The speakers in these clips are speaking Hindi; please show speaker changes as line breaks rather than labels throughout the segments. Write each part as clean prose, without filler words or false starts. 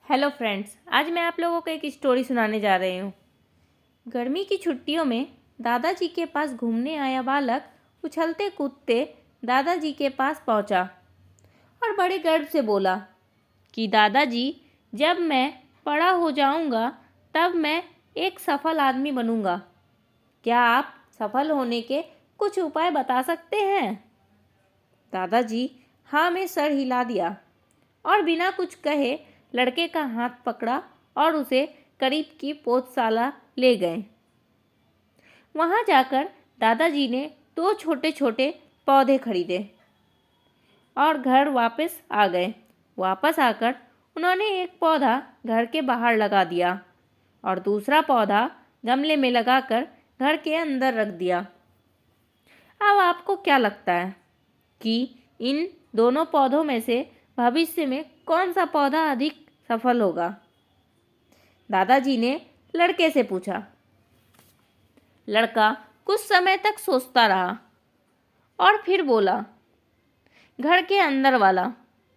हेलो फ्रेंड्स, आज मैं आप लोगों को एक स्टोरी सुनाने जा रही हूँ। गर्मी की छुट्टियों में दादाजी के पास घूमने आया बालक उछलते कूदते दादाजी के पास पहुँचा और बड़े गर्व से बोला कि दादाजी, जब मैं बड़ा हो जाऊँगा तब मैं एक सफल आदमी बनूँगा। क्या आप सफल होने के कुछ उपाय बता सकते हैं? दादाजी हाँ में सर हिला दिया और बिना कुछ कहे लड़के का हाथ पकड़ा और उसे करीब की पौधशाला ले गए। वहाँ जाकर दादाजी ने 2 छोटे छोटे पौधे खरीदे और घर वापस आ गए। वापस आकर उन्होंने एक पौधा घर के बाहर लगा दिया और दूसरा पौधा गमले में लगाकर घर के अंदर रख दिया। अब आपको क्या लगता है कि इन दोनों पौधों में से भविष्य में कौन सा पौधा अधिक सफल होगा? दादाजी ने लड़के से पूछा। लड़का कुछ समय तक सोचता रहा और फिर बोला, घर के अंदर वाला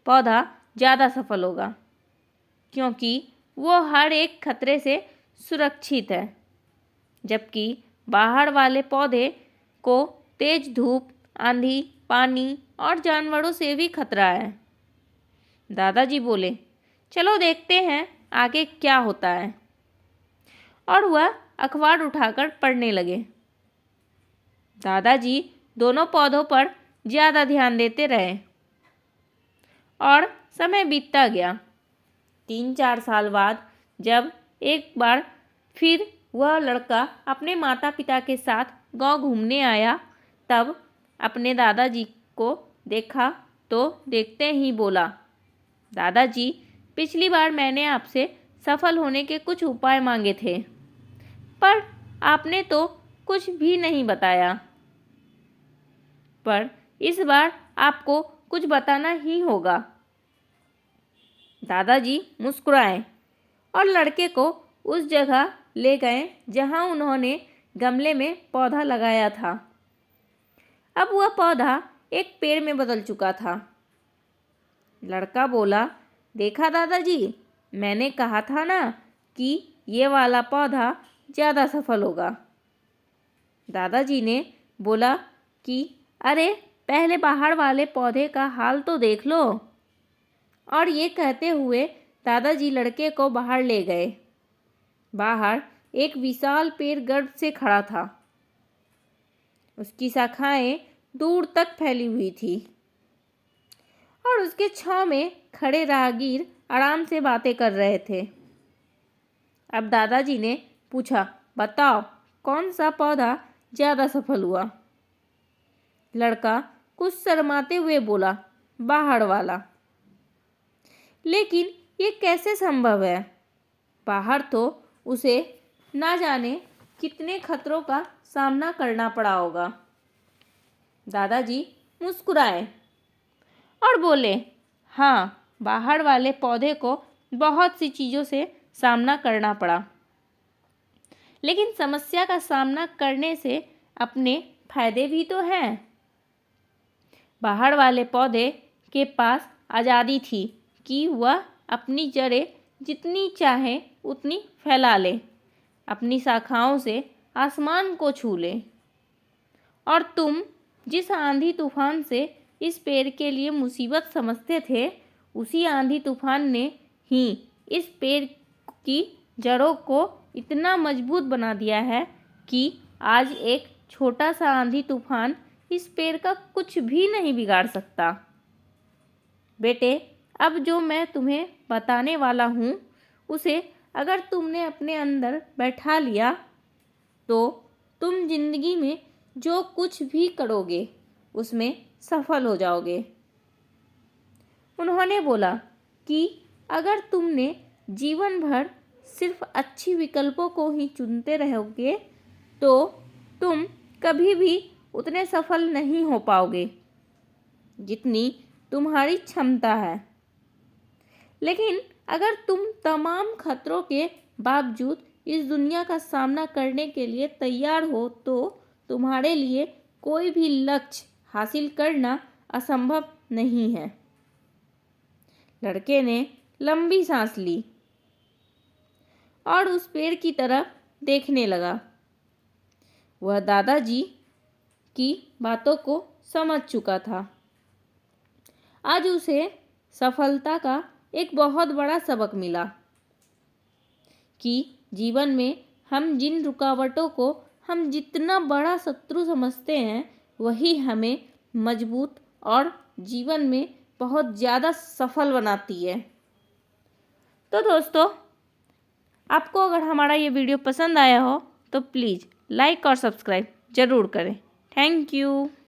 पौधा ज़्यादा सफल होगा, क्योंकि वो हर एक खतरे से सुरक्षित है, जबकि बाहर वाले पौधे को तेज धूप, आंधी, पानी और जानवरों से भी खतरा है। दादाजी बोले, चलो देखते हैं आगे क्या होता है। और वह अखबार उठाकर पढ़ने लगे। दादाजी दोनों पौधों पर ज़्यादा ध्यान देते रहे और समय बीतता गया। 3-4 साल बाद जब एक बार फिर वह लड़का अपने माता पिता के साथ गांव घूमने आया, तब अपने दादाजी को देखा तो देखते ही बोला, दादाजी, पिछली बार मैंने आपसे सफल होने के कुछ उपाय मांगे थे, पर आपने तो कुछ भी नहीं बताया। पर इस बार आपको कुछ बताना ही होगा। दादाजी मुस्कुराए और लड़के को उस जगह ले गए जहां उन्होंने गमले में पौधा लगाया था। अब वह पौधा एक पेड़ में बदल चुका था। लड़का बोला, देखा दादाजी, मैंने कहा था ना कि ये वाला पौधा ज़्यादा सफल होगा। दादाजी ने बोला कि अरे, पहले बाहर वाले पौधे का हाल तो देख लो। और ये कहते हुए दादाजी लड़के को बाहर ले गए। बाहर एक विशाल पेड़ गर्व से खड़ा था। उसकी शाखाएं दूर तक फैली हुई थी और उसके छांव में खड़े राहगीर आराम से बातें कर रहे थे। अब दादाजी ने पूछा, बताओ कौन सा पौधा ज़्यादा सफल हुआ? लड़का कुछ शर्माते हुए बोला, बाहर वाला। लेकिन ये कैसे संभव है? बाहर तो उसे ना जाने कितने खतरों का सामना करना पड़ा होगा। दादाजी मुस्कुराए और बोले, हाँ, बाहर वाले पौधे को बहुत सी चीज़ों से सामना करना पड़ा, लेकिन समस्या का सामना करने से अपने फायदे भी तो हैं। बाहर वाले पौधे के पास आज़ादी थी कि वह अपनी जड़ें जितनी चाहे उतनी फैला ले, अपनी शाखाओं से आसमान को छू ले। और तुम जिस आंधी तूफान से इस पेड़ के लिए मुसीबत समझते थे, उसी आंधी तूफान ने ही इस पेड़ की जड़ों को इतना मजबूत बना दिया है कि आज एक छोटा सा आंधी तूफान इस पेड़ का कुछ भी नहीं बिगाड़ सकता। बेटे, अब जो मैं तुम्हें बताने वाला हूँ, उसे अगर तुमने अपने अंदर बैठा लिया तो तुम जिंदगी में जो कुछ भी करोगे उसमें सफल हो जाओगे। उन्होंने बोला कि अगर तुमने जीवन भर सिर्फ अच्छी विकल्पों को ही चुनते रहोगे तो तुम कभी भी उतने सफल नहीं हो पाओगे जितनी तुम्हारी क्षमता है। लेकिन अगर तुम तमाम खतरों के बावजूद इस दुनिया का सामना करने के लिए तैयार हो तो तुम्हारे लिए कोई भी लक्ष्य हासिल करना असंभव नहीं है। लड़के ने लंबी सांस ली और उस पेड़ की तरफ देखने लगा। वह दादाजी की बातों को समझ चुका था। आज उसे सफलता का एक बहुत बड़ा सबक मिला कि जीवन में हम जिन रुकावटों को हम जितना बड़ा शत्रु समझते हैं, वही हमें मजबूत और जीवन में बहुत ज़्यादा सफल बनाती है। तो दोस्तों, आपको अगर हमारा ये वीडियो पसंद आया हो तो प्लीज़ लाइक और सब्सक्राइब ज़रूर करें। Thank you.